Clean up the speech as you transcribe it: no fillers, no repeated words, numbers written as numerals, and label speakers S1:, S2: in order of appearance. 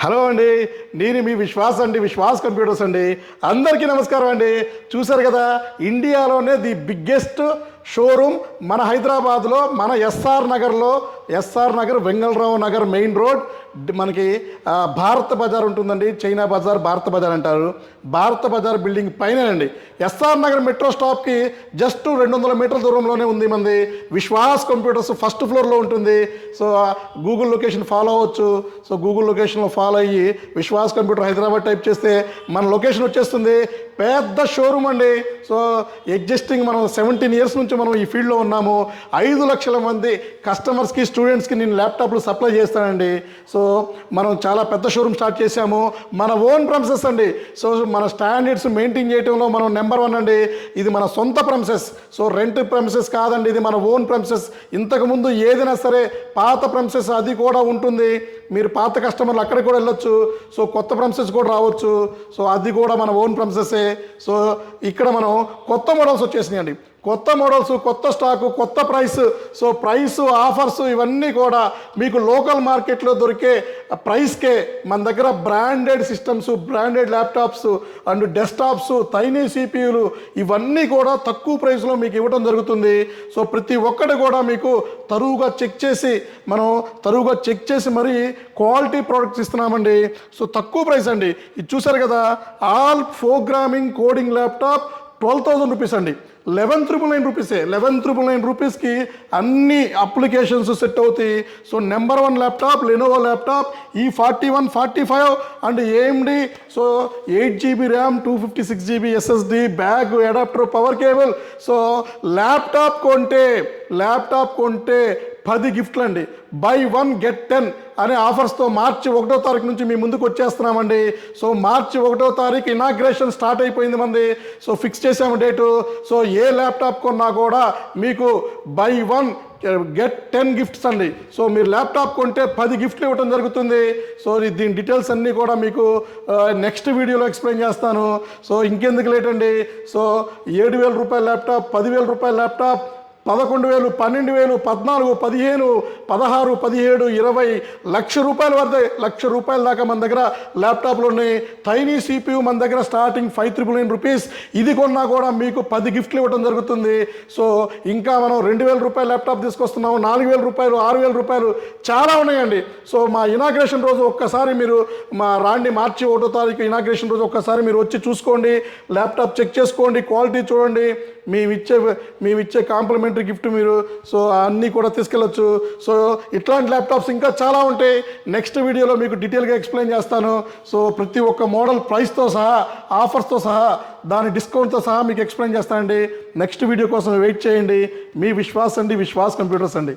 S1: Hello అండి, నేను మీ విశ్వాస్ అండి, విశ్వాస్ కంప్యూటర్స్ అండి. అందరికీ నమస్కారం అండి. చూశారు కదా, ఇండియాలోనే ది బిగ్గెస్ట్ షోరూమ్ మన హైదరాబాద్లో, మన ఎస్ఆర్ నగర్ వెంగళరావు నగర్ మెయిన్ రోడ్ మనకి భారత్ బజార్ ఉంటుందండి. చైనా బజార్, భారత్ బజార్ అంటారు. భారత్ బజార్ బిల్డింగ్ పైనండి. ఎస్ఆర్ నగర్ మెట్రో స్టాప్కి జస్ట్ 200 మీటర్ల దూరంలోనే ఉంది మంది విశ్వాస్ కంప్యూటర్స్. ఫస్ట్ ఫ్లోర్లో ఉంటుంది. సో గూగుల్ లొకేషన్ ఫాలో అవ్వచ్చు. సో గూగుల్ లొకేషన్లో ఫాలో అయ్యి విశ్వాస్ కంప్యూటర్ హైదరాబాద్ టైప్ చేస్తే మన లొకేషన్ వచ్చేస్తుంది. పెద్ద షోరూమ్ అండి. సో ఎగ్జిస్టింగ్ మనం 17 ఇయర్స్ నుంచి మనం ఈ ఫీల్డ్లో ఉన్నాము. 5 లక్షల మంది కస్టమర్స్కి, స్టూడెంట్స్కి నేను ల్యాప్టాప్లు సప్లై చేస్తానండి. సో మనం చాలా పెద్ద షోరూమ్ స్టార్ట్ చేశాము. మన ఓన్ ప్రెమిసెస్ అండి. సో మన స్టాండర్డ్స్ మెయింటైన్ చేయడంలో మనం నెంబర్ 1 అండి. ఇది మన సొంత ప్రెమిసెస్. సో రెంట్ ప్రెమిసెస్ కాదండి, ఇది మన ఓన్ ప్రెమిసెస్. ఇంతకుముందు ఏదైనా సరే పాత ప్రెమిసెస్ అది కూడా ఉంటుంది. మీరు పాత కస్టమర్లు అక్కడికి కూడా వెళ్ళొచ్చు. సో కొత్త ప్రెమిసెస్ కూడా రావచ్చు. సో అది కూడా మన ఓన్ ప్రెమిసెసే. సో ఇక్కడ మనం కొత్త మోడల్స్ వచ్చేసినాయండి. కొత్త మోడల్స్, కొత్త స్టాకు, కొత్త ప్రైస్. సో ప్రైస్, ఆఫర్స్ ఇవన్నీ కూడా మీకు లోకల్ మార్కెట్లో దొరికే ప్రైస్కే మన దగ్గర branded systems, branded laptops and desktops, tiny సిపియులు ఇవన్నీ కూడా తక్కువ ప్రైస్లో మీకు ఇవ్వడం జరుగుతుంది. సో ప్రతి ఒక్కటి కూడా మీకు తరువుగా చెక్ చేసి మరీ క్వాలిటీ ప్రోడక్ట్స్ ఇస్తున్నామండి. సో తక్కువ ప్రైస్ అండి. ఇది చూసారు కదా, all programming coding laptop 12,000 rupees అండి. 11,999 రూపీసే. 11,999 రూపీస్కి అన్ని అప్లికేషన్స్ సెట్ అవుతాయి. So number 1 laptop, Lenovo laptop E41, 45 and AMD. So 8GB RAM, 256GB SSD, bag, adapter, power cable. So laptop కొంటే 10 గిఫ్ట్లు అండి. బై 1 గెట్ 10 అనే ఆఫర్స్తో మార్చి 1వ తారీఖు నుంచి మీ ముందుకు వచ్చేస్తున్నామండి. సో మార్చి 1వ తారీఖు ఇనాగ్రేషన్ స్టార్ట్ అయిపోయింది మంది. సో ఫిక్స్ చేసాము డేటు. సో ఏ ల్యాప్టాప్ కొన్నా కూడా మీకు బై 1 గెట్ 10 గిఫ్ట్స్ అండి. సో మీరు ల్యాప్టాప్ కొంటే 10 గిఫ్ట్లు ఇవ్వడం జరుగుతుంది. సో దీని డీటెయిల్స్ అన్నీ కూడా మీకు నెక్స్ట్ వీడియోలో ఎక్స్ప్లెయిన్ చేస్తాను. సో ఇంకెందుకు లేట్ అండి. సో 7,000 రూపాయల ల్యాప్టాప్, 10,000 రూపాయల ల్యాప్టాప్, 11,000, 12,000, 14, 15, 16, 17, 20 లక్ష రూపాయల వరకు, ₹1,00,000 దాకా మన దగ్గర ల్యాప్టాప్లు ఉన్నాయి. తైనీ సిపియు మన దగ్గర స్టార్టింగ్ 5,999 రూపీస్. ఇది కొన్నా కూడా మీకు 10 గిఫ్ట్లు ఇవ్వడం జరుగుతుంది. సో ఇంకా మనం 2,000 రూపాయల ల్యాప్టాప్ తీసుకొస్తున్నాము. 4,000 రూపాయలు, 6,000 రూపాయలు చాలా ఉన్నాయండి. సో మా ఇనాగ్రేషన్ రోజు ఒక్కసారి మీరు మార్చి 1వ తారీఖు ఇనాగ్రేషన్ రోజు ఒక్కసారి మీరు వచ్చి చూసుకోండి, ల్యాప్టాప్ చెక్ చేసుకోండి, క్వాలిటీ చూడండి. మేమిచ్చే కాంప్లిమెంటరీ గిఫ్ట్ మీరు సో అన్నీ కూడా తీసుకెళ్ళచ్చు. సో ఇట్లాంటి ల్యాప్టాప్స్ ఇంకా చాలా ఉంటాయి. నెక్స్ట్ వీడియోలో మీకు డీటెయిల్గా ఎక్స్ప్లెయిన్ చేస్తాను. సో ప్రతి ఒక్క మోడల్ ప్రైస్తో సహా, ఆఫర్స్తో సహా, దాని డిస్కౌంట్తో సహా మీకు ఎక్స్ప్లెయిన్ చేస్తానండి. నెక్స్ట్ వీడియో కోసం వెయిట్ చేయండి. మీ విశ్వాస్ అండి, విశ్వాస్ కంప్యూటర్స్ అండి.